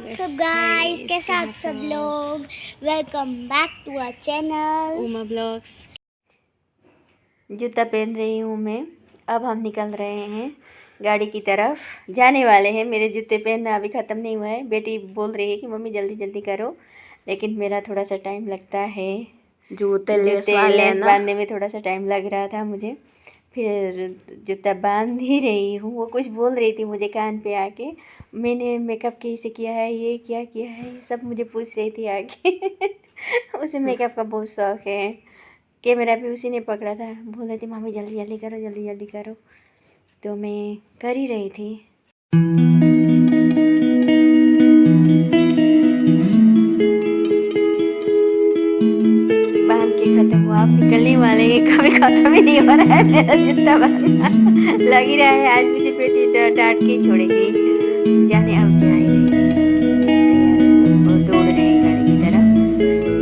WhatsApp guys, कैसे आप सब लोग। Welcome back to our channel Uma blogs. जूता पहन रही हूँ मैं। अब हम निकल रहे हैं गाड़ी की तरफ, जाने वाले हैं। मेरे जूते पहनना अभी ख़त्म नहीं हुआ है। बेटी बोल रही है कि मम्मी जल्दी जल्दी करो, लेकिन मेरा थोड़ा सा टाइम लगता है। जूते लेस बांधने में थोड़ा सा टाइम लग रहा था मुझे। फिर जूता बांध ही रही हूँ। वो कुछ बोल रही थी मुझे कान पे आके, मैंने मेकअप कैसे किया है, ये क्या किया है, ये सब मुझे पूछ रही थी आके। उसे मेकअप का बहुत शौक है। कैमरा भी उसी ने पकड़ा था। बोल रही थी मम्मी जल्दी जल्दी करो, जल्दी जल्दी करो। तो मैं कर ही रही थी। बांध के खत्म हुआ, अब निकलने वाले हैं। कभी खत्म ही नहीं हो रहा है मेरा जूता बांधना। लग ही रहा है आज मुझे बेटी डांट के छोड़ेगी। जाने अब जा ही रही है, तैयार और दौड़ रहे हैं गाड़ी की तरफ।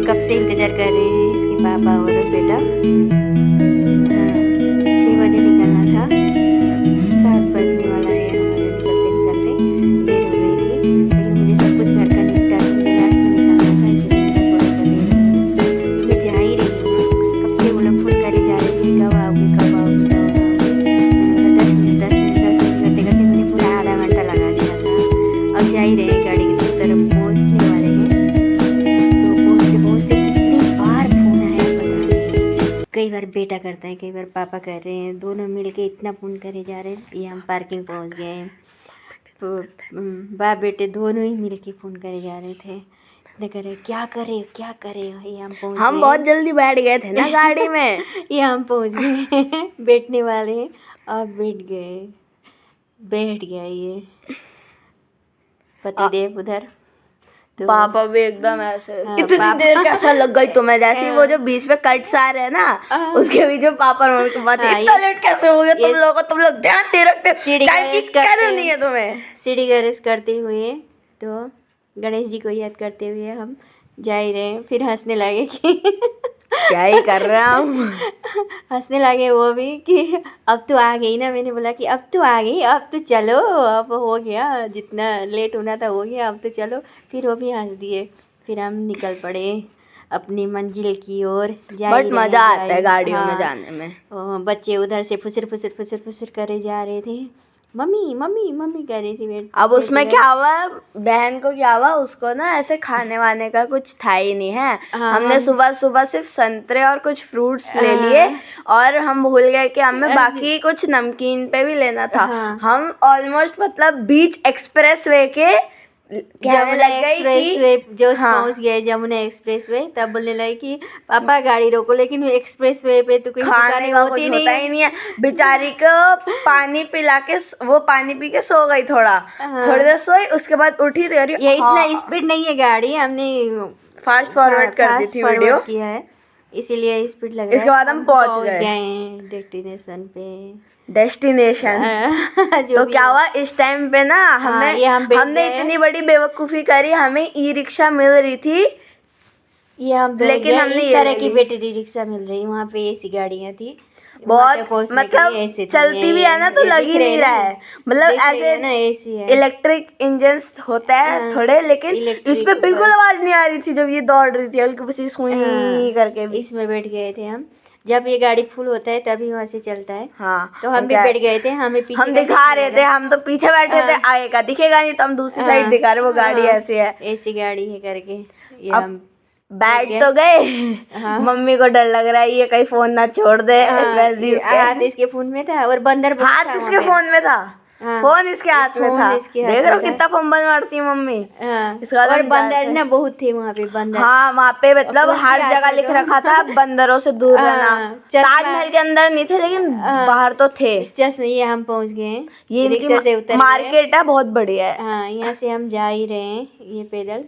कब से इंतजार कर रहे हैं इसके पापा और बेटा। 6 बजे निकलना था, 7 बजने वाला है हमारे निकलते निकलते। देर हो गई थी, लेकिन मुझे सब कुछ घर का निपटा के मुझे लास्ट में निकलना था, इसलिए मेरा थोड़ा सा देर हो गया। मैं जा ही रही हूँ। कब से वो लोग फोन करे जा रहे थे, कब आओगे कब आओगे कब आओगे। 10 मिनट करते करते मुझे पूरा आधा घंटा लगा दिया था। अब जा ही रहे हैं, गाड़ी की तरफ पहुँचने वाले हैं। तो पहुँचते पहुँचते कितनी बार फोन आया पता नहीं। कई बार बेटा करता है, कई बार पापा कर रहे हैं, दोनों मिलके इतना फोन करे जा रहे हैं। ये हम पार्किंग पहुँच गए हैं। तो बाप बेटे दोनों ही मिलके फ़ोन करे जा रहे थे। इतने करे क्या करे क्या करे। ये हम पहुँच गए। हम बहुत जल्दी बैठ गए थे ना गाड़ी में। ये हम पहुँच गए। बैठने वाले हैं, अब बैठ गया ये पतिदेव उधर। तो पापा भी एकदम ऐसे इतनी पापा देर कैसा लग गई तुम्हें, जैसे वो जो बीच में कट्स आ रहे हैं ना, उसके बीच में पापा और मम्मी की बात। इतना लेट कैसे हो गया तुम लोगों, तुम लोग ध्यान नहीं रखते, टाइम की कदर नहीं है तुम्हें। सीढ़ी गैरेज करते हुए, तो गणेश जी को याद करते हुए हम जा ही रहे हैं। फिर हंसने लगे कि क्या ही कर रहे हैं हम। हंसने लगे वो भी कि अब तो आ गई ना। मैंने बोला कि अब तो आ गई, अब तो चलो, अब हो गया, जितना लेट होना था हो गया, अब तो चलो। फिर वो भी हंस दिए। फिर हम निकल पड़े अपनी मंजिल की ओर। बट मज़ा आता है गाड़ियों में जाने में। बच्चे उधर से फुसर फुसर फुसर फुसर करे जा रहे थे। मम्मी मम्मी मम्मी कर रही थी। अब उसमें क्या हुआ, बहन को क्या हुआ, उसको ना ऐसे खाने वाने का कुछ था ही नहीं है। हमने सुबह सुबह सिर्फ संतरे और कुछ फ्रूट्स ले लिए, और हम भूल गए कि हमें बाकी कुछ नमकीन पे भी लेना था। हम ऑलमोस्ट मतलब बीच एक्सप्रेस वे के जमुना एक्सप्रेस वे जो पहुंच गए। जमुना एक्सप्रेस वे, तब बोलने लगे कि पापा गाड़ी रोको, लेकिन एक्सप्रेस वे पे तो कोई खाने का कुछ होता ही नहीं है। बेचारी को पानी पिला के वो पानी पी के सो गई, थोड़ी देर सोई, उसके बाद उठी तो ये इतना स्पीड नहीं है गाड़ी, हमने फास्ट फॉरवर्ड कर दी थी वीडियो किया है, इसीलिए स्पीड लग रहा है। इसके बाद हम पहुंच गए हैं डेस्टिनेशन पे। तो क्या हुआ इस टाइम पे ना, हमने इतनी बड़ी बेवकूफ़ी करी। हमें ई रिक्शा मिल रही थी, लेकिन हमने इस तरह की बैटरी रिक्शा मिल रही। वहाँ पे ऐसी गाड़ियाँ थी बहुत, मतलब चलती भी है ना तो लग ही नहीं रहा है। मतलब ऐसे इलेक्ट्रिक इंजन होता है थोड़े, लेकिन इस पे बिल्कुल आवाज़ नहीं आ रही थी जब ये दौड़ रही थी, हल्की सी सुई करके। इसमें बैठ गए थे हम। जब ये गाड़ी फुल होता है तभी वहाँ से चलता है। तो हम भी बैठ गए थे। हम दिखा रहे थे, हम तो पीछे बैठे थे, आगे का दिखेगा नहीं तो हम दूसरी साइड दिखा रहे, वो गाड़ी ऐसी है, ऐसी गाड़ी है करके। हम बैठ तो गए। मम्मी को डर लग रहा है ये कहीं फोन ना छोड़ दे। हाथ इसके फोन में था और बंदर हाथ इसके फोन में था, फोन इसके हाथ में था। देख रहे हो कितना फंबल मारती है मम्मी। और बंदर ना बहुत थे वहाँ पे, बंदर। हाँ, वहाँ पे मतलब हर जगह लिख रखा था बंदरों से दूर रहना। ताजमहल के अंदर नहीं थे, लेकिन बाहर तो थे। चश्मे, ये हम पहुँच गए। ये रिक्शा से उतर मार्केट है, बहुत बढ़िया है। हाँ, यहाँ से हम जा ही रहे हैं, ये पैदल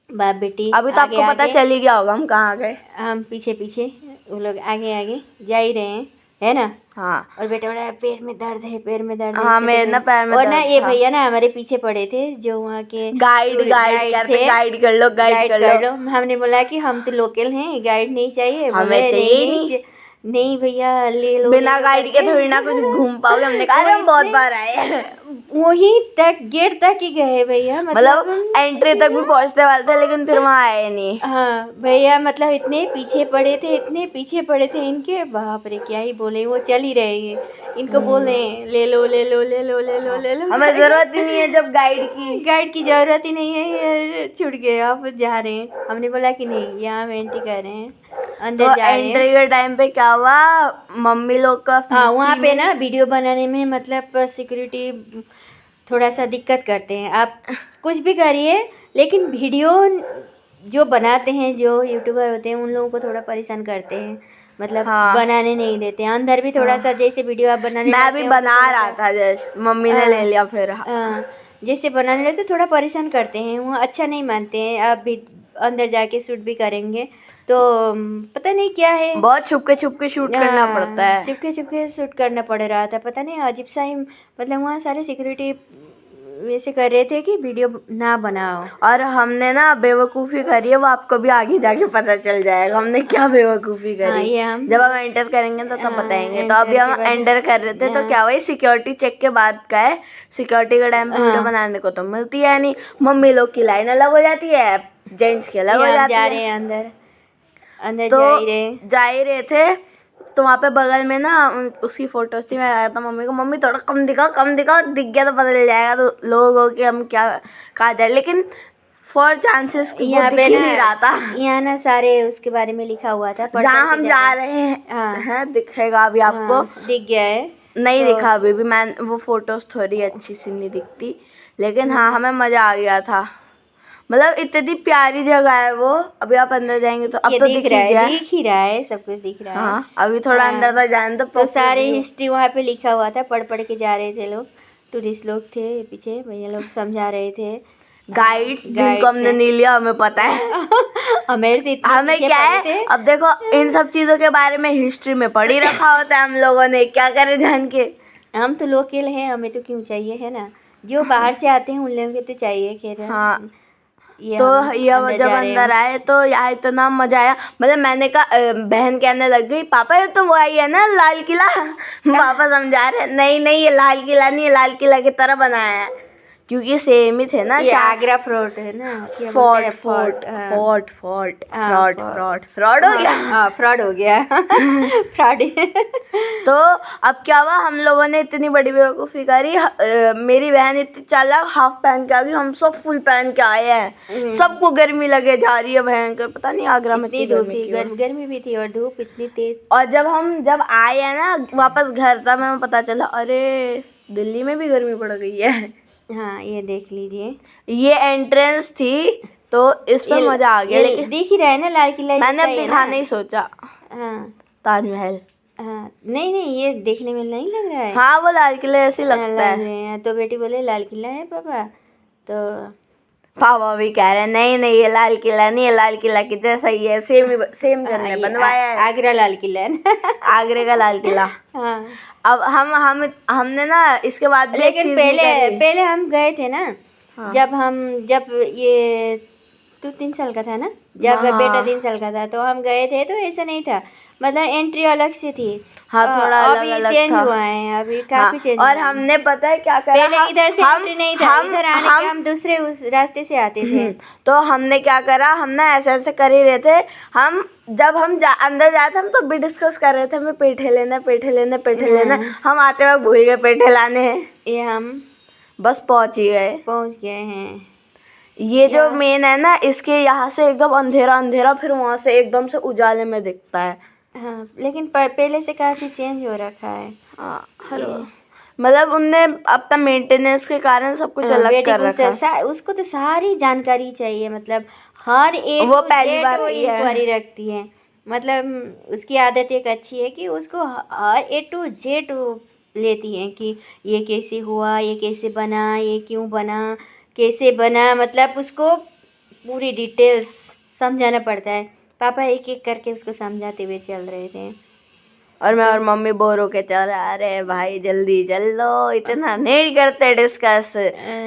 बाप बेटी। अभी तो आपको पता चल ही गया होगा हम कहाँ आ गए। हम पीछे पीछे, वो लोग आगे आगे जा ही रहे हैं, है ना। हाँ, और बेटा बोला पैर में दर्द है, पैर में दर्द है। हाँ, मेरे ना पैर में और ना ये भैया ना हमारे पीछे पड़े थे, जो वहाँ के गाइड कर लो। हमने बोला कि हम तो लोकल हैं, गाइड नहीं चाहिए, हमें चाहिए नहीं भैया ले लो। बिना गाइड के थोड़ी ना कुछ घूम पाओगे। हमने कहा हम बहुत बार आए हैं। वहीं तक गेट तक ही गए भैया, मतलब एंट्री तक भी पहुंचने वाले थे लेकिन फिर वहाँ आए नहीं। हाँ भैया, मतलब इतने पीछे पड़े थे, इतने पीछे पड़े थे इनके, बाप रे क्या ही बोले, वो चल ही रहे हैं, इनको बोल रहे हैं ले लो ले लो ले लो ले लो ले लो। हमें जरूरत ही नहीं है जब गाइड की जरूरत ही नहीं है, ये छूट गए, आप जा रहे हैं। हमने बोला कि नहीं, यहाँ हम एंट्री कर रहे हैं, अंदर तो जा रहे हैं। एंट्री के टाइम पे क्या हुआ, मम्मी लोग का हाँ वहाँ पे ना वीडियो बनाने में मतलब सिक्योरिटी थोड़ा सा दिक्कत करते हैं। आप कुछ भी करिए लेकिन वीडियो जो बनाते हैं, जो यूट्यूबर होते हैं, उन लोगों को थोड़ा परेशान करते हैं, मतलब हाँ। बनाने नहीं देते। अंदर भी थोड़ा सा जैसे वीडियो आप बनाने मैं लगते भी हो, बना तो रहा था, जैसे मम्मी ने ले लिया फिर। हाँ जैसे बनाने लगते थोड़ा परेशान करते हैं, वो अच्छा नहीं मानते हैं। आप भी अंदर जाके शूट भी करेंगे तो पता नहीं क्या है, बहुत छुप के शूट करना पड़ता है। चुपके चुपके शूट करना पड़ रहा था, पता नहीं अजीब सा ही, मतलब वहाँ सारे सिक्योरिटी वैसे कर रहे थे कि वीडियो ना बनाओ। और हमने ना बेवकूफ़ी करी है, वो आपको भी आगे जाके पता चल जाएगा हमने क्या बेवकूफ़ी हाँ, करी। ये हम जब हम एंटर करेंगे तो तब बताएंगे। तो enter अभी हम के बाद- एंटर कर रहे थे तो क्या हुआ, सिक्योरिटी चेक के बाद का है, सिक्योरिटी के टाइम पे वीडियो बनाने को तो मिलती है नहीं, मम्मी लोग की लाइन अलग हो जाती है, जेंट्स की अलग हो ये हम जाती जा है। रहे हैं अंदर, अंदर तो जा ही रहे। थे तो वहाँ पे बगल में ना उसकी फोटोज थी। मैं आया था मम्मी को, मम्मी थोड़ा कम दिखाओ, दिख गया तो पता चल जाएगा तो लोगों कि हम क्या कहा जाए, लेकिन फॉर चांसेस यहाँ दिख पे ही ना, नहीं रहा था। यहाँ ना सारे उसके बारे में लिखा हुआ था, पढ़ जहाँ पढ़ के हम जा रहे हाँ। हैं दिखेगा अभी आपको। हाँ, दिख गया है। नहीं तो- दिखा अभी भी, मैं वो फोटोज थोड़ी अच्छी सी नहीं दिखती, लेकिन हाँ हमें मज़ा आ गया था। मतलब इतनी प्यारी जगह है वो। अभी आप अंदर जाएंगे तो अब ये तो दिख दिख रहा ही है, गया है। दिख ही रहा है, सब कुछ दिख रहा है। हाँ अभी थोड़ा हाँ। अंदर तक जाने तो सारे तो हिस्ट्री वहाँ पे लिखा हुआ था, पढ़ पढ़ के जा रहे थे लोग, टूरिस्ट लोग थे पीछे, भैया लोग समझा रहे थे, गाइड्स जिनको हमने नहीं लिया, हमें पता है। हमें से इतने हमें पीछे क्या पड़े है, थे। अब देखो इन सब चीजों के बारे में हिस्ट्री में पढ़ ही रखा होता है, हम लोगों ने क्या करे जान के। हम तो लोकल हैं, हमें तो क्यों चाहिए, है ना। जो बाहर से आते हैं उन लोगों को तो चाहिए। खैर हाँ ये तो हम ये अंदर जब जा रहे अंदर हैं। आए तो यहाँ इतना मजा आया। मतलब मैंने कहा, बहन कहने लग गई पापा ये तो वो आई है ना लाल किला। पापा समझा रहे नहीं नहीं ये लाल किला नहीं है, लाल किला की तरह बनाया है, क्योंकि सेम ही थे ना। ये आगरा फोर्ट है ना, क्या बोलते फोर्ट हैं, फोर्ट हाँ। फोर्ट फोर्ट हाँ, फ्रॉड फोर्ट। फ्रॉड फ्रॉड हो गया। हाँ फ्रॉड हो गया। फ्रॉड। तो अब क्या हुआ, हम लोगों ने इतनी बड़ी बेवकूफ़ी करी। मेरी बहन इतनी चालाक, हाफ पहन के आ गई, हम सब फुल पहन के आए हैं। सबको गर्मी लगे जा रही है भयंकर, पता नहीं आगरा में इतनी इतनी धूप गर्मी थी, क्यों। गर्मी भी थी और धूप इतनी तेज। और जब आए हैं ना वापस घर, तब हमें पता चला अरे दिल्ली में भी गर्मी पड़ गई है। हाँ ये देख लीजिए, ये एंट्रेंस थी तो इस पर मजा आ गया। लेकिन दिख ही रहा है ना लाल किला, मैंने अब जैसा ही है दिखाने ना। ही सोचा हाँ ताजमहल। हाँ, नहीं नहीं ये देखने में नहीं लग रहा है। हाँ वो लाल किले ऐसे हाँ, लगता लग है। रहे हैं। तो बेटी बोले लाल किला है पापा, तो पापा भी कह रहे हैं नहीं नहीं ये लाल किला नहीं है, लाल किला की जैसा ही है, सेम जन ने ये बनवाया है। आगरा लाल किला है ना। आगरे का लाल किला। हाँ अब हमने ना इसके बाद भी एक लेकिन चीज नहीं करी। पहले हम गए थे ना, हाँ। जब ये तू 3 साल का था ना, जब हाँ। बेटा 3 साल का था, तो हम गए थे तो ऐसा नहीं था, मतलब एंट्री अलग से थी। हाँ थोड़ा अभी अलग चेंज था। हुआ है, अभी हाँ, काफी चेंज और हुआ है। हमने पता है क्या करा, पहले इधर से एंट्री नहीं था, इधर आने के हम दूसरे उस रास्ते से आते थे। तो हमने क्या करा, हम ना ऐसे ऐसे कर ही रहे थे। जब हम अंदर जाए थे, हम तो भी डिस्कस कर रहे थे हमें पेठे लेना। हम आते वक्त भूल गए पेठे लाने हैं, ये हम बस पहुंच ही गए। पहुंच गए हैं। ये जो मेन है ना, इसके यहाँ से एकदम अंधेरा, फिर वहाँ से एकदम से उजाले में दिखता है। हाँ लेकिन पहले से काफी चेंज हो रखा है। हाँ मतलब उनने अपना मेंटेनेंस के कारण सब कुछ अलग कर रखा है। उसको तो सारी जानकारी चाहिए, मतलब हर एक वो पहली बार वो ही है। इंक्वायरी रखती है, मतलब उसकी आदत एक अच्छी है कि उसको हर A to Z लेती है कि ये कैसे हुआ, ये कैसे बना, ये क्यों बना, कैसे बना, मतलब उसको पूरी डिटेल्स समझाना पड़ता है। पापा एक एक करके उसको समझाते हुए चल रहे थे, और मैं और मम्मी बोर होके चल रहा, अरे भाई जल्दी चलो, इतना नहीं करते डिस्कस,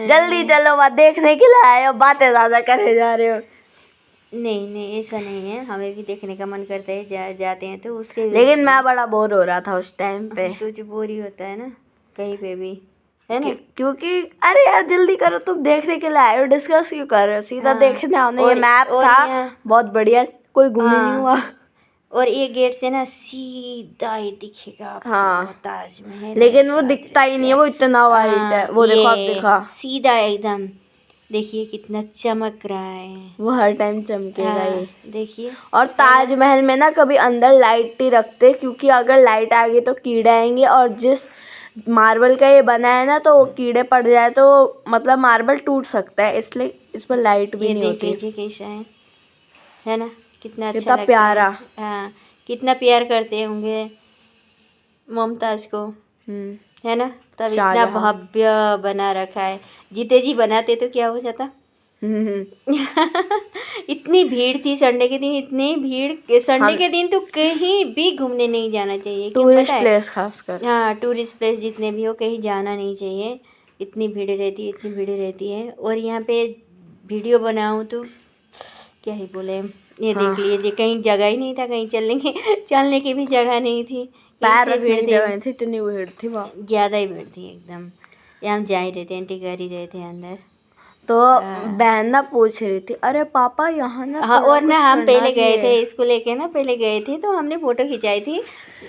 जल्दी चलो, बात देखने के लिए आए हो, बातें ज़्यादा करे जा रहे हो। नहीं ऐसा नहीं है, हमें भी देखने का मन करता है, जाते हैं तो उसके। लेकिन मैं बड़ा बोर हो रहा था उस टाइम पे। तो जो बोर ही होता है ना कहीं पे भी। है ना। क्योंकि अरे यार जल्दी करो, तुम देखने के लिए आए हो, डिस्कस क्यों कर रहे हो, सीधा हाँ, देखने आओ ना। ये और- मैप और था यहाँ- बहुत बढ़िया, कोई गुम ही नहीं हाँ। हुआ। और ये गेट से ना सीधा ही दिखेगा आपको हाँ। ताजमहल। लेकिन वो ऐसा दिखता ही नहीं है, वो दृश्य। इतना वाइट है। हाँ, वो देखो, अब ये दिखा, सीधा एकदम, देखिए कितना चमक रहा है। वो हर टाइम चमकेगा हाँ, ये। देखिए। और ताजमहल में ना कभी अंदर लाइट ही रखते, क्योंकि अगर लाइट आ गई तो कीड़े आएंगे, और जिस मार्बल का ये बना है ना, तो वो कीड़े पड़ जाए तो मतलब मार्बल टूट सकता है, इसलिए इस पर लाइट भी ये नहीं देख होती। लीजिए कैसा है ना, कितना अच्छा कितना लगता प्यारा। है। हाँ, कितना प्यार करते होंगे मुमताज को, है ना। तब इतना शाहजहां। भव्य बना रखा है। जीते जी बनाते तो क्या हो जाता। इतनी भीड़ थी संडे के दिन, इतनी भीड़। संडे के दिन तो कहीं भी घूमने नहीं जाना चाहिए, क्यों टूरिस्ट पता है? प्लेस खासकर। हाँ, टूरिस्ट प्लेस जितने भी हो कहीं जाना नहीं चाहिए, इतनी भीड़ रहती है, इतनी भीड़ रहती है। और यहाँ पे वीडियो बनाऊँ तो क्या ही बोले, ये हाँ। देख लीजिए, कहीं जगह ही नहीं था, कहीं चलने की भी जगह नहीं थी, पैर ऐसे रखने भीड़ की थी, जगह नहीं थी, इतनी भीड़ थी वहाँ। ज़्यादा ही भीड़ थी एकदम। ये हम जा ही रहे थे, एंटी कर ही रहे थे अंदर। तो बहन ना पूछ रही थी, अरे पापा यहाँ ना हाँ, थोड़ा और ना कुछ हम करना पहले गए चाहिए। थे इसको लेके ना, पहले गए थे तो हमने फ़ोटो खिंचाई थी।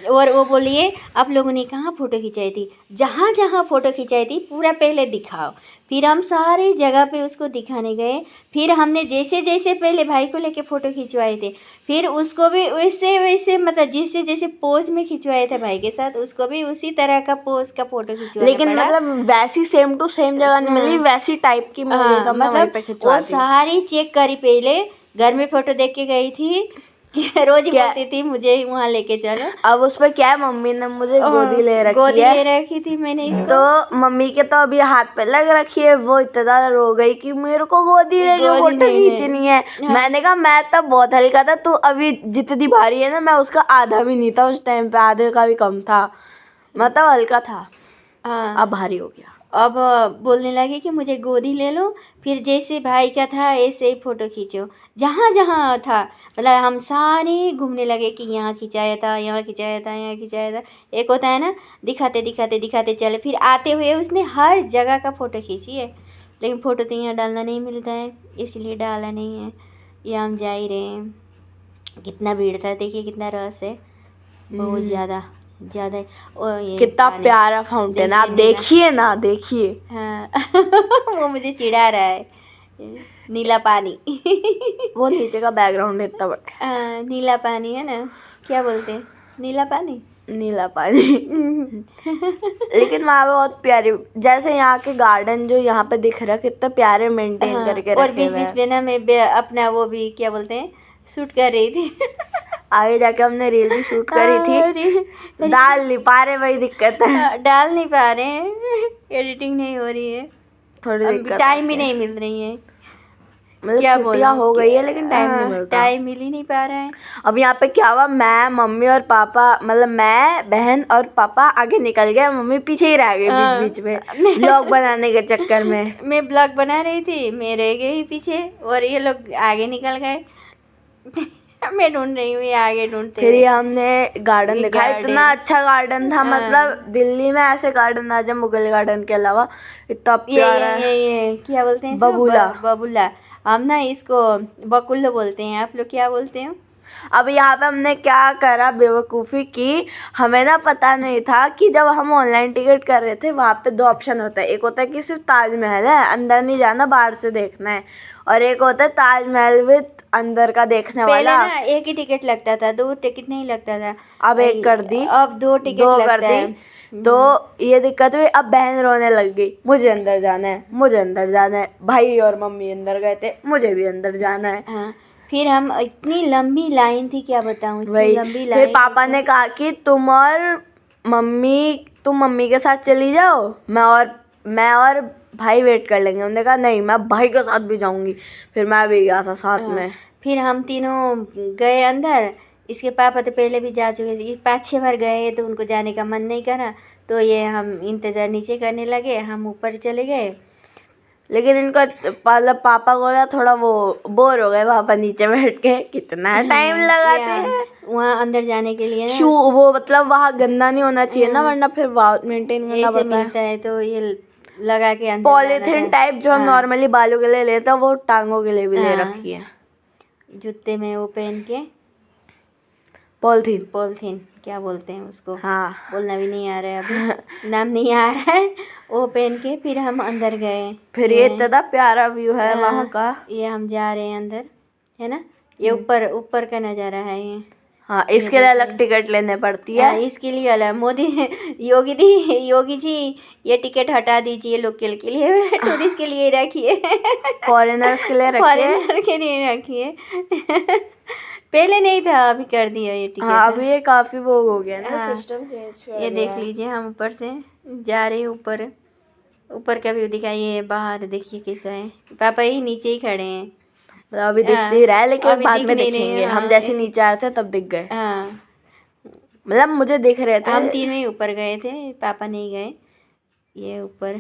और वो बोलिए आप लोगों ने कहाँ फ़ोटो खिंचाई थी? जहाँ जहाँ फ़ोटो खिंचाई थी पूरा पहले दिखाओ। फिर हम सारी जगह पे उसको दिखाने गए। फिर हमने जैसे जैसे पहले भाई को लेके फ़ोटो खिंचवाए थे, फिर उसको भी वैसे वैसे मतलब जैसे जैसे पोज में खिंचवाए थे भाई के साथ, उसको भी उसी तरह का पोज का फ़ोटो खिंचवाना लेकिन पड़ा। मतलब वैसी सेम टू सेम जगह नहीं मिली, वैसी टाइप की मिली, तो हमने वहीं मतलब पे खिंचवा वो दी। सारी चेक करी पहले, घर में फ़ोटो देख के गई थी कि रोज क्या? बोलती थी मुझे वहाँ लेके चलो। अब उस पर क्या है, मम्मी ने मुझे गोदी ले रखी गोदी है, ले रखी थी मैंने इसको। तो मम्मी के तो अभी हाथ पे लग रखी है, वो इतना ज्यादा रो गई कि मेरे को गोदी लेके गोदी फोटो नहीं है। खींचनी है। हाँ। मैंने कहा मैं तब बहुत हल्का था, तू अभी जितनी भारी है ना, मैं उसका आधा भी नहीं था उस टाइम पे, आधे का भी कम था, मतलब हल्का था, हाँ, अब भारी हो गया। अब बोलने लगी कि मुझे गोदी ले लो, फिर जैसे भाई का था ऐसे ही फ़ोटो खींचो, जहाँ जहाँ था। मतलब हम सारे घूमने लगे कि यहाँ खिंचाया था, यहाँ खिंचाया था, यहाँ खिंचाया था। एक होता है ना, दिखाते दिखाते दिखाते चले, फिर आते हुए उसने हर जगह का फ़ोटो खींची है। लेकिन फ़ोटो तो यहाँ डालना नहीं मिलता है, इसलिए डाला नहीं है। ये हम जा ही रहे हैं। कितना भीड़ था, देखिए कितना रस है, बहुत ज़्यादा ज़्यादा। और ये कितना पानी, प्यारा फाउंटेन, आप देखिए ना, देखिए। हाँ वो मुझे चिढ़ा रहा है, नीला पानी। वो नीचे का बैकग्राउंड इतना बड़ा नीला पानी है ना, क्या बोलते हैं, नीला पानी। नीला पानी। लेकिन वहाँ पे बहुत प्यारी, जैसे यहाँ के गार्डन जो यहाँ पे दिख रहा है, कितने प्यारे मेंटेन हाँ, करके और रखे बीच हुए बीच हैं। में ना मैं अपना वो भी क्या बोलते हैं, शूट कर रही थी। आगे जाके हमने रील भी शूट करी थी, डाल नहीं पा रहे, वही दिक्कत है, डाल नहीं पा रहे हैं, एडिटिंग नहीं हो रही है, थोड़ी दिक्कत टाइम भी आती है। नहीं मिल रही है। मतलब क्या छुट्टियाँ बोलूं, हो गई है लेकिन टाइम नहीं मिलता। टाइम मिल ही नहीं पा रहा है। अब यहाँ पे क्या हुआ, मैं मम्मी और पापा, मतलब मैं बहन और पापा आगे निकल गए, मम्मी पीछे ही रह गई बीच बीच में ब्लॉग बनाने के चक्कर में। मैं ब्लॉग बना रही थी, मैं रह गई पीछे और ये लोग आगे निकल गए। मैं ढूंढ रही हूँ, ये आगे ढूंढते फिर हुए। ये हमने गार्डन देखा, इतना अच्छा गार्डन था, हाँ। मतलब दिल्ली में ऐसे गार्डन आ जाए मुगल गार्डन के अलावा, इतना प्यारा है। ये क्या बोलते हैं इसको? बबूला। बबूला। हम ना इसको बकुल्ला बोलते हैं, आप लोग क्या बोलते हो? अब यहाँ पे हमने क्या करा, बेवकूफ़ी की, हमें ना पता नहीं था कि जब हम ऑनलाइन टिकट कर रहे थे, वहाँ पे दो ऑप्शन होता है, एक होता है कि सिर्फ ताजमहल है, अंदर नहीं जाना, बाहर से देखना है, और एक होता है ताजमहल विद अंदर का देखने पहले वाला। ना एक ही टिकट लगता था, दो टिकट नहीं लगता था। अब एक कर दी, अब दो टिकट लगता कर दी। है। तो ये दिक्कत हुई, अब बहन रोने लग गई, मुझे अंदर जाना है, मुझे अंदर जाना है। भाई और मम्मी अंदर गए थे, मुझे भी अंदर जाना है। हाँ, फिर हम, इतनी लंबी लाइन थी, क्या बताऊँ, इतनी वही, लंबी फिर लाइन। पापा ने कहा कि तुम मम्मी के साथ चली जाओ, मैं और भाई वेट कर लेंगे। उन्होंने कहा नहीं, मैं भाई के साथ भी जाऊंगी। फिर मैं भी गया था साथ में। फिर हम तीनों गए अंदर। इसके पापा तो पहले भी जा चुके थे, 5-6 बार गए तो उनको जाने का मन नहीं करा, तो ये हम इंतज़ार नीचे करने लगे, हम ऊपर चले गए। लेकिन इनका मतलब पापा को ना थोड़ा वो बोर हो गए, पापा नीचे बैठ के कितना टाइम लगाते हैं वहाँ अंदर जाने के लिए ना। शू वो मतलब वहाँ गंदा नहीं होना चाहिए ना, वरना फिर मेंटेन करना ऐसे पड़ता है। मिलता है, तो ये लगा के अंदर पॉलीथीन लाना था। टाइप जो हम हाँ। नॉर्मली बालों के लिए लेते हैं वो टांगों के लिए भी ले हाँ। रखी है। जूते में वो पहन के पॉलीथीन। पॉलिथीन क्या बोलते हैं उसको, हाँ बोलना भी नहीं आ रहा है अभी, नाम नहीं आ रहा है। वो पहन के फिर हम अंदर गए। फिर ये इतना प्यारा व्यू है हाँ, वहाँ का। ये हम जा रहे हैं अंदर, है ना। ये ऊपर ऊपर का नज़ारा है ये। हाँ, इसके लिए अलग टिकट लेने पड़ती है। हाँ, इसके लिए अलग। मोदी योगी जी ये टिकट हटा दीजिए लोकल के लिए, टूरिस्ट के लिए रखिए, फॉरेनर्स के लिए रखिए। फॉरेनर के लिए रखिए। पहले नहीं था, अभी कर दिया ये टिकट। हाँ, अभी ये काफी वो हो गया ना, हाँ, सिस्टम चेंज कर ये देख दिया है। लीजिए, हम ऊपर से जा रहे हैं। ऊपर ऊपर का व्यू दिखाइए, बाहर देखिए कैसा है। पापा ही नीचे ही खड़े हैं। मतलब अभी दिख हाँ, नहीं रहा है, लेकिन अभी बाद दिख में नहीं रहे दिखेंगे। हैं, हम हाँ, जैसे नीचे आए थे तब दिख गए। हाँ, मतलब मुझे दिख रहे थे। हम तीनों ही ऊपर गए थे, पापा नहीं गए। ये ऊपर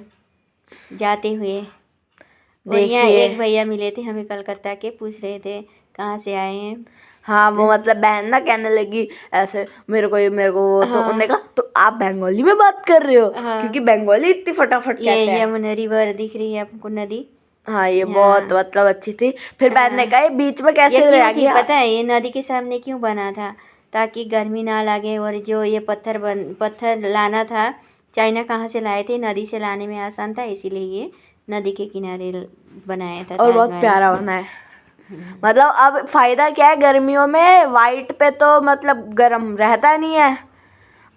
जाते हुए, और यहाँ देखिए। एक भैया मिले थे हमें कलकत्ता के, पूछ रहे थे कहाँ से आए हैं। हाँ, वो मतलब बहन ना कहने लगी ऐसे मेरे को वो, तो हाँ। उन्होंने कहा तो आप बंगाली में बात कर रहे हो, हाँ। क्योंकि बंगाली इतनी फटाफट ये कहते हैं। यमुना रिवर दिख रही है आपको, नदी। हाँ, ये हाँ। बहुत मतलब अच्छी थी। फिर बहन ने हाँ। कहा ये बीच में ये कैसे क्यों रह थी गया। पता है? ये नदी के सामने क्यों बना था? ताकि गर्मी ना लगे, और जो ये पत्थर लाना था, चाइना कहाँ से लाए थे, नदी से लाने में आसान था, इसीलिए ये नदी के किनारे बनाया था और बहुत ताजमहल। प्यारा बना है। मतलब अब फायदा क्या है, गर्मियों में वाइट पे तो मतलब गर्म रहता नहीं है,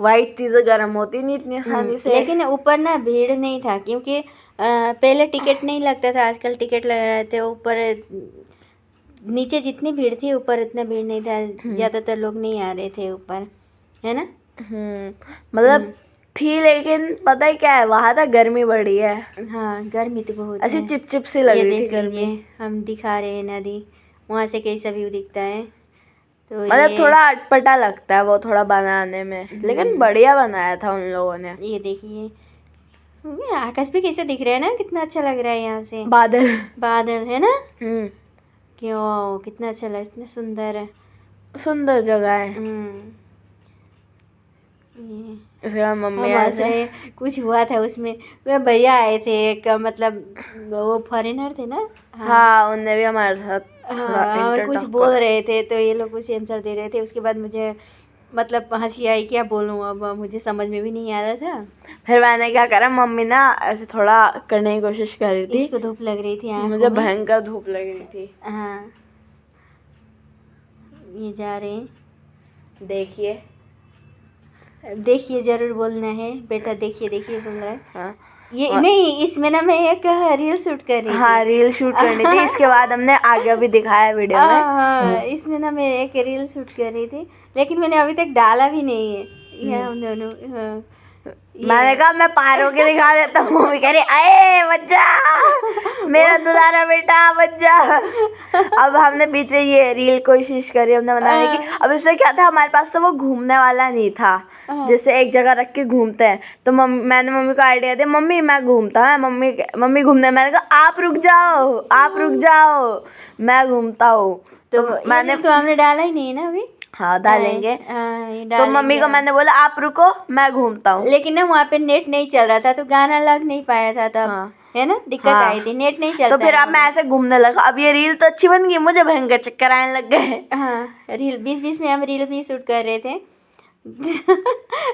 वाइट चीजें गर्म होती नहीं इतनी आसानी से। लेकिन ऊपर ना भीड़ नहीं था, क्योंकि पहले टिकट नहीं लगता था, आजकल टिकट लग रहे थे। ऊपर नीचे जितनी भीड़ थी, ऊपर उतना भीड़ नहीं था। ज़्यादातर लोग नहीं आ रहे थे ऊपर, है ना। मतलब थी, लेकिन पता है क्या है, वहां तक गर्मी बढ़ी है। हाँ, गर्मी तो बहुत ऐसी है। चिपचिप सी लग ये रही थी देख गर्मी। लीजिए, हम दिखा रहे हैं नदी, वहाँ से कैसा व्यू दिखता है। तो मतलब ये थोड़ा अटपटा लगता है वो थोड़ा बनाने में, लेकिन बढ़िया बनाया था उन लोगों ने। ये देखिए, आकाश भी कैसे दिख रहा है ना, कितना अच्छा लग रहा है यहाँ से। बादल। बादल है ना, हम्म क्यों कितना अच्छा लग, इतना सुंदर है। सुंदर जगह है। ये इसके बाद मम्मी हम आए हंस थे। रहे, कुछ हुआ था उसमें। वो भैया आए थे एक, मतलब वो फॉरेनर थे ना। हाँ, उनने भी हमारे साथ थोड़ा हाँ, और कुछ इंटरटॉक बोल करा। रहे थे, तो ये लोग कुछ आंसर दे रहे थे। उसके बाद मुझे मतलब हंसी आई, क्या बोलूँ अब, मुझे समझ में भी नहीं आ रहा था। फिर मैंने क्या करा, मम्मी ना ऐसे थोड़ा करने की कोशिश कर रही थी। इसको धूप लग रही थी आँखों मुझे में। भयंकर धूप लग रही थी। हाँ, ये जा रहे हैं। देखिए। देखिए जरूर बोलना है बेटा, देखिए देखिए बोल रहा है। हाँ, ये नहीं, इसमें ना मैं एक रील शूट कर रही थी। हाँ, रील शूट करनी थी। इसके बाद हमने आगे भी दिखाया वीडियो में। हाँ, इसमें ना मैं एक रील शूट कर रही थी, लेकिन मैंने अभी तक डाला भी नहीं है। ये हम दोनों, हाँ, मैंने कहा मैं पार होके दिखा देता हूँ। मम्मी कह रही अरे बच्चा, मेरा दुलारा बेटा बच्चा। अब हमने बीच में ये रील कोशिश करी हमने बनाने की। अब इसमें क्या था, हमारे पास तो वो घूमने वाला नहीं था, जैसे एक जगह रख के घूमते हैं। तो मैंने मम्मी को आइडिया दिया, मम्मी मैं घूमता हूँ। मम्मी घूमने, मैंने कहा आप रुक जाओ, आप रुक जाओ, मैं घूमता हूँ। तो मैंने तो हमने डाला ही नहीं ना अभी। हाँ, डालेंगे। ये तो मम्मी को मैंने बोला आप रुको, मैं घूमता हूँ। लेकिन ना वहाँ पे नेट नहीं चल रहा था, तो गाना लग नहीं पाया था तब। हाँ। है ना, दिक्कत हाँ। आई थी, नेट नहीं चलता तो फिर है अब मैं ऐसे घूमने लगा। अब ये रील तो अच्छी बन गई, मुझे भयंकर चक्कर आने लग गए। हाँ, रील बीच बीच में हम रील भी शूट कर रहे थे।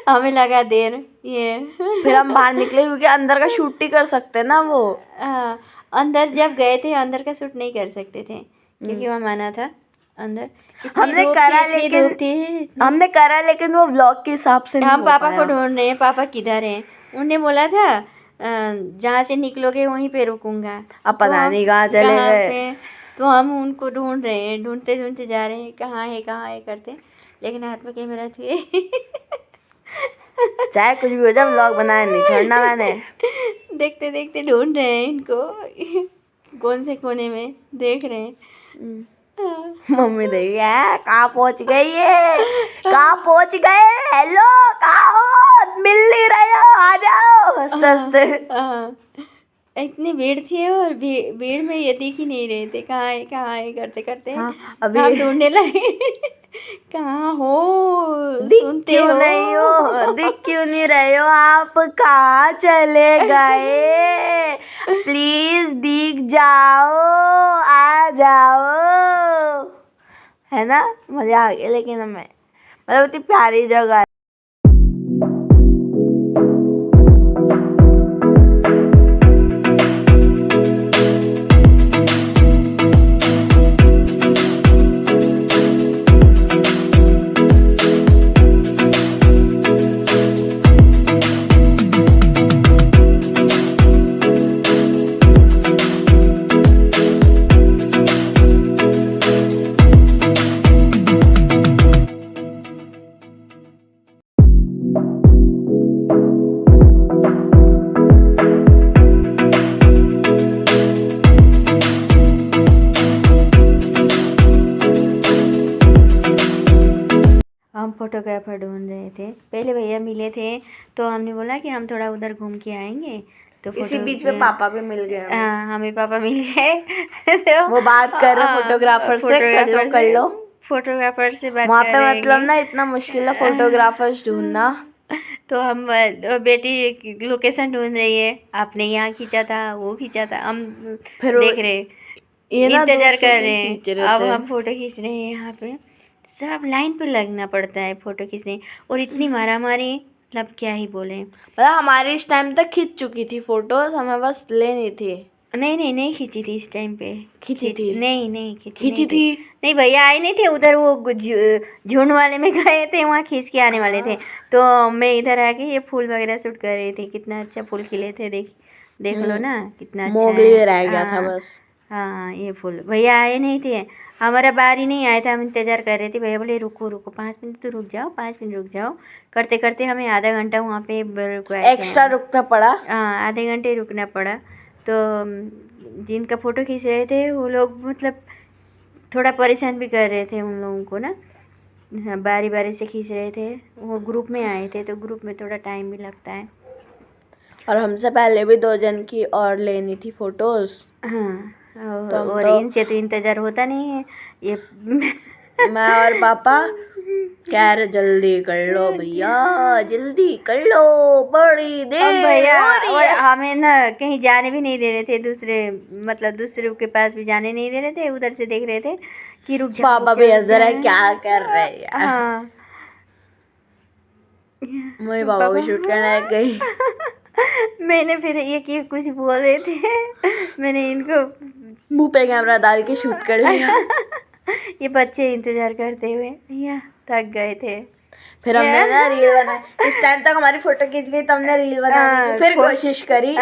हमें लगा देर ये। फिर हम बाहर निकले, क्योंकि अंदर का शूट ही कर सकते ना वो। हाँ, अंदर जब गए थे, अंदर का शूट नहीं कर सकते थे, क्योंकि वहाँ माना था अंदर। हमने करा, लेकिन वो व्लॉग के हिसाब से नहीं हम हो पापा पाया। को ढूंढ रहे हैं, पापा किधर हैं। उन्होंने बोला था जहाँ से निकलोगे वहीं पे रुकूंगा। अब पता नहीं कहाँ चले गए। तो हम उनको ढूंढ रहे हैं, ढूंढते ढूंढते जा रहे हैं, कहाँ है करते, लेकिन हाथ में कैमरा छुए। चाहे कुछ भी हो जाए, व्लॉग बनाया नहीं छोड़ना मैंने। देखते देखते ढूंढ रहे हैं इनको, कौन से कोने में देख रहे हैं। मम्मी देखी है कहाँ पहुँच गई है, कहाँ पहुँच गए, हेलो कहाँ हो, मिल नहीं रहे हो, आ जाओ, हंसते हंसते। इतनी भीड़ थी, और भीड़ में ये दिख ही नहीं रहे थे, कहाँ है करते करते। हाँ, अभी हम ढूंढने लगे। कहाँ हो? दिख सुनते क्यों हो? नहीं हो? दिख क्यों नहीं रहे हो? आप कहाँ चले गए? प्लीज दिख जाओ, आ जाओ। है ना, मजा आ गया। लेकिन हमें मतलब इतनी प्यारी जगह है। हम फोटोग्राफर ढूंढ रहे थे। पहले भैया मिले थे तो हमने बोला कि हम थोड़ा उधर घूम के आएंगे। तो इसी बीच में पापा भी मिल गए हमें। हाँ, हमें पापा मिल गए। तो वो बात कर रहे फोटोग्राफर से, कर लो। फोटोग्राफर से बात वहाँ कर पे रहे मतलब हैं। ना इतना मुश्किल है फोटोग्राफर्स ढूंढना। तो हम बेटी लोकेशन ढूंढ रही है। आपने यहाँ खींचा था, वो खींचा था, हम फिर देख रहे, ये ना इंतजार दोस्तों कर भी रहे हैं। खींच रहे अब थे। हम फोटो खींच रहे हैं। यहाँ पे सब लाइन पे लगना पड़ता है फोटो खींचने, और इतनी मारामारी, मतलब क्या ही बोले। मतलब हमारी इस टाइम तक खींच चुकी थी फोटोज, हमें बस लेनी थी। नहीं खींची थी इस टाइम पे। खींची थी? नहीं खींची थी। नहीं, भैया आए नहीं थे उधर, वो झुंड वाले में गए थे, वहाँ खींच के आने वाले थे। तो मैं इधर आके ये फूल वगैरह शूट कर रही थी। कितना अच्छा फूल खिले थे, देख लो ना, कितना अच्छा मोगली है। रह गया था बस। हाँ, ये फूल। भैया आए नहीं थे, हमारा बारी नहीं आया था, हम इंतज़ार कर रहे थे। भैया बोले रुको 5 मिनट तो रुक जाओ, 5 मिनट रुक जाओ। करते करते हमें आधा घंटा वहाँ पे रुकवाया। एक्स्ट्रा रुकना पड़ा। हाँ, आधे घंटे रुकना पड़ा। तो जिनका फ़ोटो खींच रहे थे वो लोग मतलब थोड़ा परेशान भी कर रहे थे उन लोगों को ना। हाँ, बारी बारी से खींच रहे थे। वो ग्रुप में आए थे तो ग्रुप में थोड़ा टाइम भी लगता है। और हमसे पहले भी 2 जन की और लेनी थी फोटोज। हाँ, तो और इनसे तो इंतज़ार होता नहीं है। ये मैं और पापा कह रहे जल्दी कर लो भैया, जल्दी कर लो, बड़ी और देर भैया हो रही और है। हमें ना कहीं जाने भी नहीं दे रहे थे, दूसरे के पास भी जाने नहीं दे रहे थे। उधर से देख रहे थे कि रुक जा, पापा भी हंस रहे क्या कर रहे हैं। हाँ, मेरे पापा भी शूट करने गई। मैंने फिर ये कि कुछ बोल रहे थे, मैंने इनको मुंह पे कैमरा डाल के शूट कर लिया। ये बच्चे इंतजार करते हुए भैया थक गए थे। फिर हमने ना रील बनाई। इस टाइम तक हमारी फोटो खींच गई तो हमने रील बनाने की फिर कोशिश करी।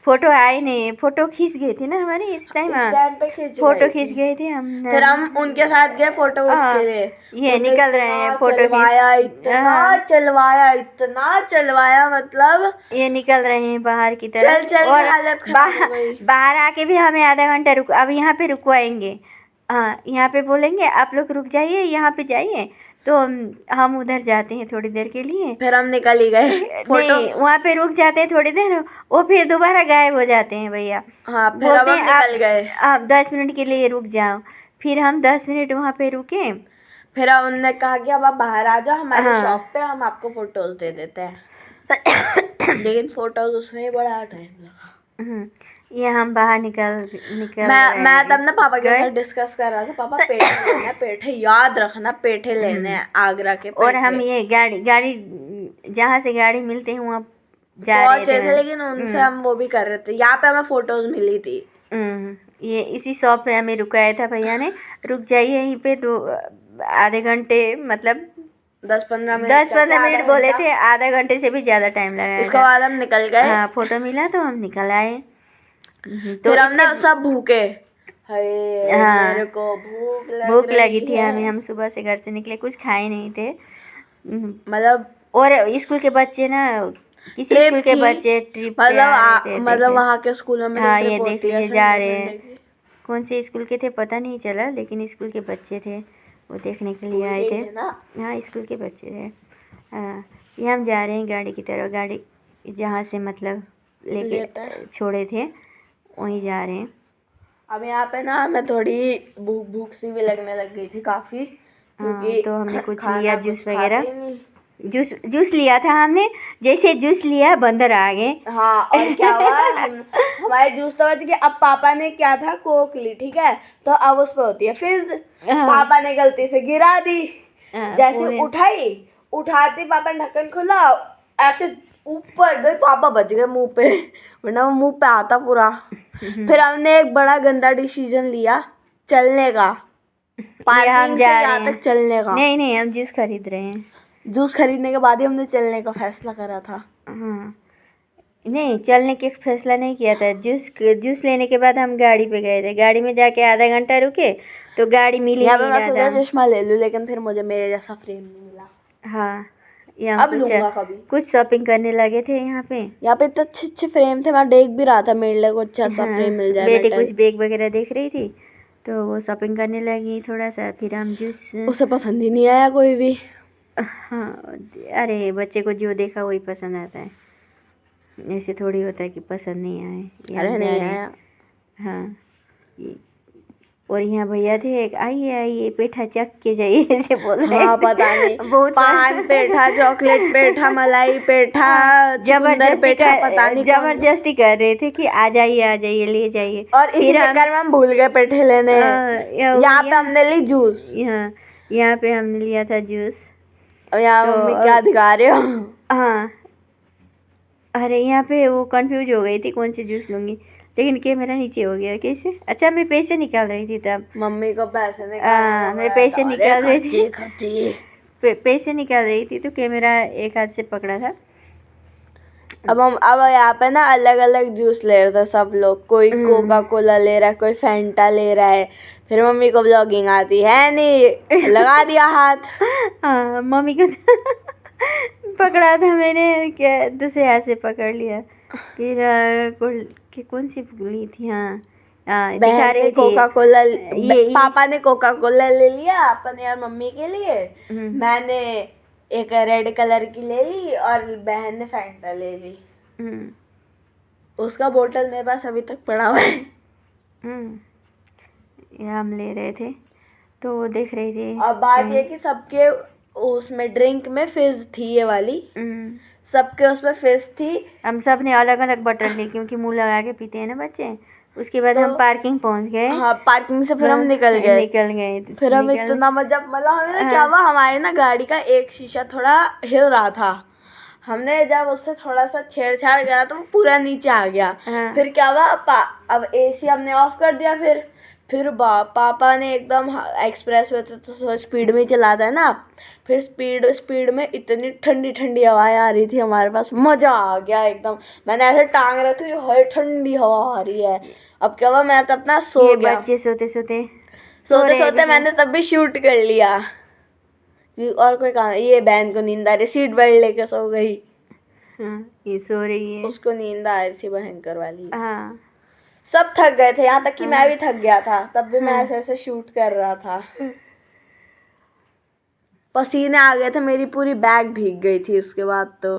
फोटो आए नहीं, फोटो खींच गई थी ना हमारी इस टाइम। पे फोटो खींच गए थे हम। फिर हम उनके साथ गए फोटो उसके लिए। ये निकल रहे हैं फोटो इतना चलवाया मतलब ये निकल रहे हैं बाहर की तरफ। चल और हालत खराब हो गई। बाहर आके भी हमें आधा घंटा अब यहाँ पे रुकवाएंगे। हाँ, यहाँ पे बोलेंगे आप लोग रुक जाइए, यहाँ पे जाइए। तो हम उधर जाते हैं थोड़ी देर के लिए। फिर हम निकल ही गए। नहीं, वहाँ पे रुक जाते हैं थोड़ी देर, वो फिर दोबारा गायब हो जाते हैं भैया। हाँ, फिर हम निकल गए। आप 10 मिनट के लिए रुक जाओ। फिर हम 10 मिनट वहाँ पे रुके। फिर उन्होंने कहा कि अब आप बाहर आ जाओ हमारी शॉप पे, हम आपको फोटोज दे देते हैं। लेकिन फोटोज उसमें बड़ा टाइम लगा। ये हम बाहर निकल मैं तब ना पापा के साथ डिस्कस कर रहा था। पापा पेठे लेना, पेठे याद रखना, पेठे लेने हैं आगरा के पेठे। और हम ये गाड़ी जहाँ से गाड़ी मिलते हैं वहाँ जा रहे थे। लेकिन उनसे हम वो भी कर रहे थे। यहाँ पे हमें फोटोज मिली थी। ये इसी शॉप पे हमें रुकाया था भैया ने, रुक जाइए यहीं पे। तो आधे घंटे मतलब 10-15 मिनट बोले थे, आधा घंटे से भी ज़्यादा टाइम लगा। इसके बाद हम निकल गए। हाँ, फोटो मिला तो हम निकल आए। तो फिर हम ना सब भूखे। हाँ, मेरे को भूख लगी थी हमें। हम सुबह से घर से निकले, कुछ खाए नहीं थे मतलब। और स्कूल के बच्चे ना, किसी स्कूल के बच्चे ट्रिप पे आ रहे थे। मतलब वहाँ के स्कूलों में हाँ, ये देख लीजिए जा रहे हैं। कौन से स्कूल के थे पता नहीं चला, लेकिन स्कूल के बच्चे थे, वो देखने के लिए आए थे। हाँ, स्कूल के बच्चे थे। हाँ, ये हम जा रहे हैं गाड़ी की तरफ। गाड़ी जहाँ से मतलब लेके छोड़े थे वहीं जा रहे हैं। अब यहाँ पे ना हमें थोड़ी भूख सी भी लगने लग गई थी काफ़ी, क्योंकि तो हमने कुछ खाना लिया कुछ जूस खाते वगैरह, ही नहीं। जूस लिया था हमने। जैसे जूस लिया बंदर आ गए। हाँ, और क्या हुआ हमारे जूस तो बच गए। अब पापा ने क्या था, कोक ली, ठीक है, तो अब उस पे होती है फिज। हाँ। पापा ने गलती से गिरा दी। जैसे पूरे उठाती पापा ने ढक्कन खोला, ऐसे ऊपर गई, पापा बच गए मुंह पे, वरना वो मुंह पे आता पूरा। फिर हमने एक बड़ा गंदा डिसीजन लिया, चलने का, ये हम पार्किंग से जा रहे यहाँ हैं। तक चलने का। नहीं, हम जूस खरीद रहे हैं। जूस खरीदने के बाद ही हमने चलने का फैसला करा था। हाँ, नहीं चलने के फैसला नहीं किया था। जूस लेने के बाद हम गाड़ी पे गए थे। गाड़ी में जाके आधा घंटा रुके तो गाड़ी मिल ही यहाँ पे नहीं मैं रहा सोचा था। चश्मा ले लूँ, लेकिन फिर मुझे मेरे जैसा फ्रेम नहीं मिला। हाँ, यहाँ अब लूंगा कभी। कुछ शॉपिंग करने लगे थे यहाँ पे। यहाँ पे इतने अच्छे अच्छे फ्रेम थे, मैं देख भी रहा था मेरे लिए कुछ अच्छा सा फ्रेम मिल जाए। बेटे मेटल कुछ बैग वगैरह देख रही थी तो वो शॉपिंग करने लगी थोड़ा सा। फिर हम जूस, उसे पसंद ही नहीं आया कोई भी। हाँ, अरे बच्चे को जो देखा वही पसंद आता है, ऐसे थोड़ी होता है कि पसंद नहीं आए। ये अरे हम जा नहीं रहे हैं। आया। हाँ, और यहाँ भैया थे एक, आइए पेठा चख के जाइए ऐसे बोल रहे हाँ, थे। पता नहीं, बहुत पान पेठा, चॉकलेट पेठा, मलाई पेठा, चुकंदर पेठा, पता नहीं कौन। जबरदस्ती कर रहे थे कि आ जाइए ले जाइए। और इसी चक्कर में हम भूल गए पेठे लेने। यहाँ पे हमने ली जूस। यहाँ पे हमने लिया था जूस। और यहाँ मम्मी क्या दिखा रहे हो? हाँ, अरे यहाँ पे वो कंफ्यूज हो गई थी कौन सी जूस लूँगी, लेकिन कैमरा नीचे हो गया कैसे। अच्छा, मैं पैसे निकाल रही थी तब। मम्मी को पैसे मैं पैसे निकाल रही थी। खर्ची। पैसे निकाल रही थी तो कैमरा एक हाथ से पकड़ा था। अब यहाँ पे ना अलग अलग जूस ले रहे थे सब लोग। कोई कोका कोला ले रहा है, कोई फैंटा ले रहा है। फिर मम्मी को ब्लॉगिंग आती है नहीं, लगा दिया हाथ। हाँ, मम्मी को पकड़ा था मैंने, क्या दूसरे हाथ से पकड़ लिया। फिर कौन सी ली थी? हाँ, दिखा रही थी कोका कोला। पापा ने कोका कोला ले लिया अपने और मम्मी के लिए। मैंने एक रेड कलर की ले ली और बहन ने फैंटा ले ली। उसका बोतल मेरे पास अभी तक पड़ा हुआ है। ये हम ले रहे थे तो वो देख रहे थे। और बात ये कि सबके उसमें ड्रिंक में फिज थी, ये वाली सबके उसमें फिज थी। हम सब ने अलग अलग बॉटल ली क्योंकि मुंह लगा के पीते हैं ना बच्चे। उसके बाद हम पार्किंग पहुंच गए। हाँ, पार्किंग से फिर हम निकल गए। फिर हम इतना मतलब हमें क्या हुआ, हमारे ना गाड़ी का एक शीशा थोड़ा हिल रहा था। हमने जब उससे थोड़ा सा छेड़छाड़ करा तो वो पूरा नीचे आ गया। फिर क्या हुआ, अब एसी हमने ऑफ कर दिया। फिर पापा ने एकदम एक्सप्रेस वे तो स्पीड में चलाता है ना। फिर स्पीड में इतनी ठंडी ठंडी हवाएं आ रही थी हमारे पास, मज़ा आ गया एकदम। मैंने ऐसे टांग रखी, हाय ठंडी हवा आ रही है। अब क्या हुआ, मैं तो अपना सो गया। बच्चे सोते सोते मैंने तब भी शूट कर लिया। और कोई काम, ये बहन को नींद आ रही, सीट बेल्ट लेके सो गई। ये सो रही है, उसको नींद आ रही थी भयंकर वाली। हाँ, सब थक गए थे, यहाँ तक कि मैं भी थक गया था। तब भी मैं ऐसे ऐसे शूट कर रहा था। पसीने आ गए थे, मेरी पूरी बैग भीग गई थी उसके बाद तो।